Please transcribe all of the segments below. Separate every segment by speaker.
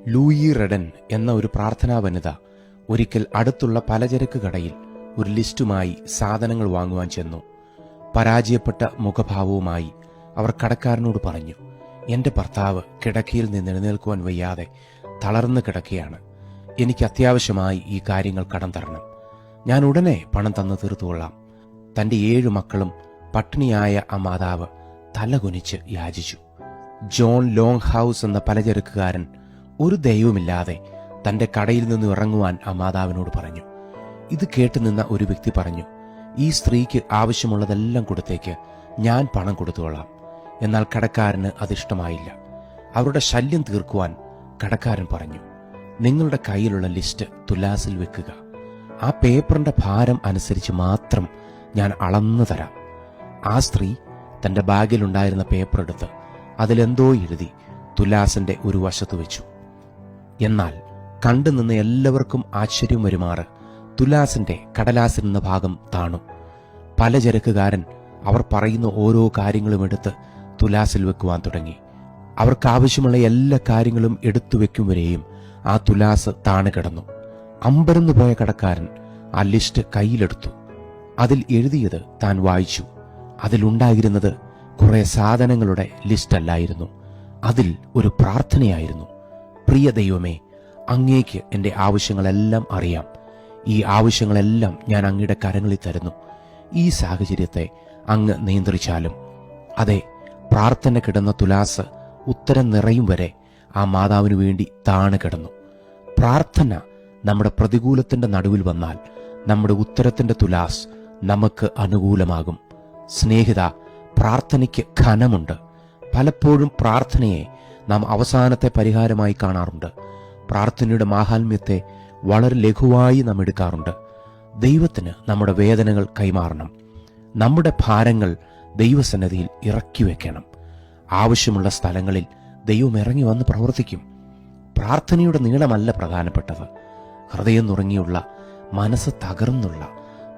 Speaker 1: Louis റെഡൻ എന്ന ഒരു പ്രാർത്ഥനാ വനിത ഒരിക്കൽ അടുത്തുള്ള പലചരക്ക് കടയിൽ ഒരു ലിസ്റ്റുമായി സാധനങ്ങൾ വാങ്ങുവാൻ ചെന്നു. പരാജയപ്പെട്ട മുഖഭാവവുമായി അവർ കടക്കാരനോട് പറഞ്ഞു, എന്റെ ഭർത്താവ് കിടക്കയിൽ നിന്ന് എഴുന്നേൽക്കുവാൻ വയ്യാതെ തളർന്നു കിടക്കുകയാണ്. എനിക്ക് അത്യാവശ്യമായി ഈ കാര്യങ്ങൾ കടം തരണം. ഞാൻ ഉടനെ പണം തന്നു തീർത്തുകൊള്ളാം. തന്റെ 7 മക്കളും പട്ടിണിയായ ആ മാതാവ് തലകുനിച്ച് യാചിച്ചു. ജോൺ ലോങ് ഹൗസ് എന്ന പലചരക്കുകാരൻ ഒരു ദയവുമില്ലാതെ തന്റെ കടയിൽ നിന്ന് ഇറങ്ങുവാൻ ആ മാതാവിനോട് പറഞ്ഞു. ഇത് കേട്ടുനിന്ന ഒരു വ്യക്തി പറഞ്ഞു, ഈ സ്ത്രീക്ക് ആവശ്യമുള്ളതെല്ലാം കൊടുത്തേക്ക്, ഞാൻ പണം കൊടുത്തുകൊള്ളാം. എന്നാൽ കടക്കാരന് അതിഷ്ടമായില്ല. അവരുടെ ശല്യം തീർക്കുവാൻ കടക്കാരൻ പറഞ്ഞു, നിങ്ങളുടെ കയ്യിലുള്ള ലിസ്റ്റ് തുലാസിൽ വെക്കുക. ആ പേപ്പറിന്റെ ഭാരം അനുസരിച്ച് മാത്രം ഞാൻ അളന്നു തരാം. ആ സ്ത്രീ തന്റെ ബാഗിലുണ്ടായിരുന്ന പേപ്പർ എടുത്ത് അതിലെന്തോ എഴുതി തുലാസിന്റെ ഒരു വശത്ത് വെച്ചു. എന്നാൽ കണ്ടുനിന്ന് എല്ലാവർക്കും ആശ്ചര്യം വരുമാറ് തുലാസിന്റെ കടലാസിരുന്ന ഭാഗം താണു. പലചരക്കുകാരൻ അവർ പറയുന്ന ഓരോ കാര്യങ്ങളും എടുത്ത് തുലാസിൽ വെക്കുവാൻ തുടങ്ങി. അവർക്കാവശ്യമുള്ള എല്ലാ കാര്യങ്ങളും എടുത്തു വെക്കും വരെയും ആ തുലാസ് താണു കിടന്നു. അമ്പരന്നു പോയ കടക്കാരൻ ആ ലിസ്റ്റ് കയ്യിലെടുത്തു. അതിൽ എഴുതിയത് താൻ വായിച്ചു. അതിലുണ്ടായിരുന്നത് കുറെ സാധനങ്ങളുടെ ലിസ്റ്റ് അല്ലായിരുന്നു, അതിൽ ഒരു പ്രാർത്ഥനയായിരുന്നു. പ്രിയ ദൈവമേ, അങ്ങേക്ക് എന്റെ ആവശ്യങ്ങളെല്ലാം അറിയാം. ഈ ആവശ്യങ്ങളെല്ലാം ഞാൻ അങ്ങയുടെ കരങ്ങളിൽ തരുന്നു. ഈ സാഹചര്യത്തെ അങ്ങ് നിയന്ത്രിച്ചാലും. അതെ, പ്രാർത്ഥന കിടന്ന തുലാസ് ഉത്തരം നിറയും വരെ ആ മാതാവിനു വേണ്ടി താണു കിടന്നു. പ്രാർത്ഥന നമ്മുടെ പ്രതികൂലത്തിന്റെ നടുവിൽ വന്നാൽ നമ്മുടെ ഉത്തരത്തിന്റെ തുലാസ് നമുക്ക് അനുകൂലമാകും. സ്നേഹിത, പ്രാർത്ഥനയ്ക്ക് ഘനമുണ്ട്. പലപ്പോഴും പ്രാർത്ഥനയെ നാം അവസാനത്തെ പരിഹാരമായി കാണാറുണ്ട്. പ്രാർത്ഥനയുടെ മാഹാത്മ്യത്തെ വളരെ ലഘുവായി നാം എടുക്കാറുണ്ട്. ദൈവത്തിന് നമ്മുടെ വേദനകൾ കൈമാറണം. നമ്മുടെ ഭാരങ്ങൾ ദൈവസന്നിധിയിൽ ഇറക്കി വെക്കണം. ആവശ്യമുള്ള സ്ഥലങ്ങളിൽ ദൈവം ഇറങ്ങി വന്ന് പ്രവർത്തിക്കും. പ്രാർത്ഥനയുടെ നീളമല്ല പ്രധാനപ്പെട്ടത്, ഹൃദയം നുറങ്ങിയുള്ള, മനസ്സ് തകർന്നുള്ള,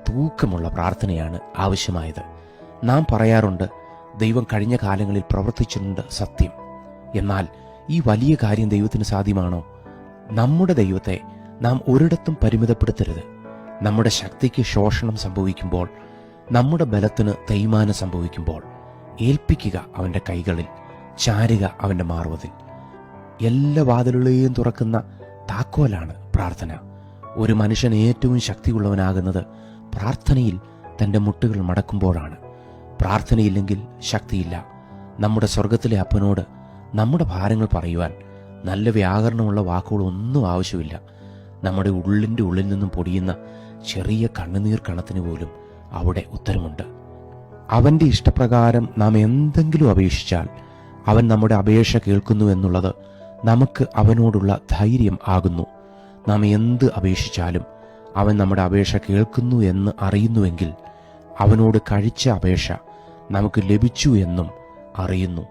Speaker 1: തൂക്കമുള്ള പ്രാർത്ഥനയാണ് ആവശ്യമായത്. നാം പറയാറുണ്ട്, ദൈവം കഴിഞ്ഞ കാലങ്ങളിൽ പ്രവർത്തിച്ചിട്ടുണ്ട്, സത്യം. എന്നാൽ ഈ വലിയ കാര്യം ദൈവത്തിന് സാധ്യമാണോ? നമ്മുടെ ദൈവത്തെ നാം ഒരിടത്തും പരിമിതപ്പെടുത്തരുത്. നമ്മുടെ ശക്തിക്ക് ശോഷണം സംഭവിക്കുമ്പോൾ, നമ്മുടെ ബലത്തിന് തേയ്മാനം സംഭവിക്കുമ്പോൾ ഏൽപ്പിക്കുക അവന്റെ കൈകളിൽ, ചാരുക അവന്റെ മാർവതിൽ. എല്ലാ വാതിലുകളെയും തുറക്കുന്ന താക്കോലാണ് പ്രാർത്ഥന. ഒരു മനുഷ്യൻ ഏറ്റവും ശക്തിയുള്ളവനാകുന്നത് പ്രാർത്ഥനയിൽ തന്റെ മുട്ടുകൾ മടക്കുമ്പോഴാണ്. പ്രാർത്ഥനയില്ലെങ്കിൽ ശക്തിയില്ല. നമ്മുടെ സ്വർഗത്തിലെ അപ്പനോട് നമ്മുടെ ഭാരങ്ങൾ പറയുവാൻ നല്ല വ്യാകരണമുള്ള വാക്കുകളൊന്നും ആവശ്യമില്ല. നമ്മുടെ ഉള്ളിൻ്റെ ഉള്ളിൽ നിന്നും പൊടിയുന്ന ചെറിയ കണ്ണുനീർ കണത്തിന് പോലും അവിടെ ഉത്തരമുണ്ട്. അവന്റെ ഇഷ്ടപ്രകാരം നാം എന്തെങ്കിലും അപേക്ഷിച്ചാൽ അവൻ നമ്മുടെ അപേക്ഷ കേൾക്കുന്നു എന്നുള്ളത് നമുക്ക് അവനോടുള്ള ധൈര്യം ആകുന്നു. നാം എന്ത് അപേക്ഷിച്ചാലും അവൻ നമ്മുടെ അപേക്ഷ കേൾക്കുന്നു എന്ന് അറിയുന്നുവെങ്കിൽ അവനോട് കഴിച്ച അപേക്ഷ നമുക്ക് ലഭിച്ചു എന്നും അറിയുന്നു.